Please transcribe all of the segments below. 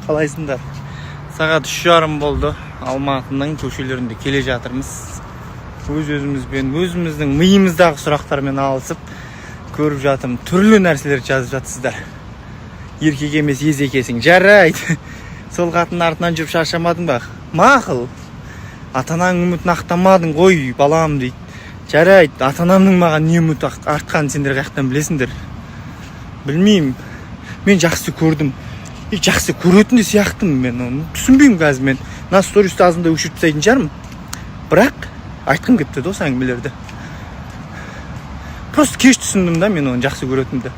Қалайсыңдар? Сағат 3:30 болды. Алматының көшелерінде келе жатырмыз. Өз-өзімізбен, өзіміздің миымыздағы сұрақтармен алысып көріп жатырмын. Түрлі нәрселер жазып жатсыздар. Еркек емес езекесің. Жарайды. Сол қатын артынан жүріп шаршамадың ба? Мақұл. Ата-ананың үмітін ақтамадың ғой, балам дейді. Жарайды. Ата-анамның маған не үміт артқанын сендер қаяқтан білесіңдер? Білмеймін. Мен жақсы көрдім. Жақсы көретін де сияқтымын мен оны. Түсінбеймін қазір мен. Мына стористі азында өшіріп тастайтын шығармын. Бірақ айтқым келіп тұрды осы әңгімелерді. Просто кеш түсіндім да мен оны жақсы көретінімді.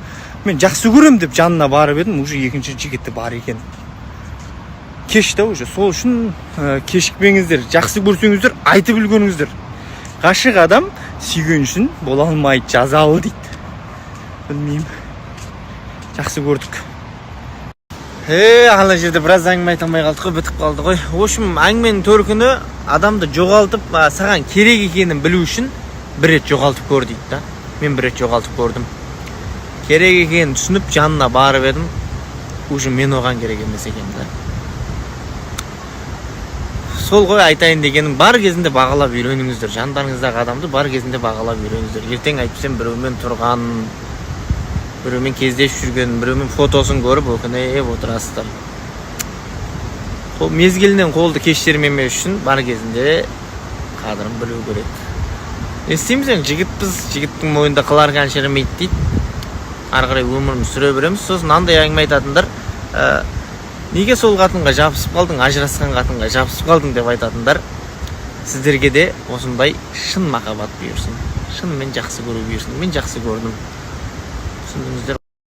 Мен жақсы көрем деп жанына барып едім, уже екінші жігіті бар екен. Кеш та уже. Сол үшін кешікпеңіздер. Жақсы көрсеңіздер, айтып үлгеріңіздер. Ғашық адам сүйген үшін бола алмайды, жазалы дейді. Білмеймін. Жақсы көрдік. Ана жерде біраз әңгіме айта алмай қалдық қой, бітіп қалды ғой. В общем, әңгіменің төркіні адамды жоғалтып, саған керек екенін білу үшін бір рет жоғалтып көр дейді да. Мен бір рет жоғалтып көрдім. Керек екенін түсініп жанына барып едім. Уже мен оған керек емес екен да. Сол ғой айтайын дегенім, бар кезінде бағалап үйреніңіздер. Жандарыңыздағы адамды бар кезінде бағалап үйреніңіздер. Ертең айтсам біреумен тұрған, біреумен кездесіп жүрген, біреумен фотосын көріп өкініп отырасыздар. Мезгілінен қолды кешірмемес үшін бар кезінде қадірін білу керек. Не істейміз енді, жігітпіз, жігіттің мойнында қылар қаншырмайды дейді. Ары қарай өміріміз сүре береміз. Сосын андай әңгіме айтатындар, неге сол қатынға жабысып қалдың, ажырасқан қатынға жабысып қалдың деп айтатындар. Сіздерге де осындай шын махаббат бұйырсын. Шынымен жақсы көру бұйырсын. Мен жақсы көрдім. Түсіндіңіздер.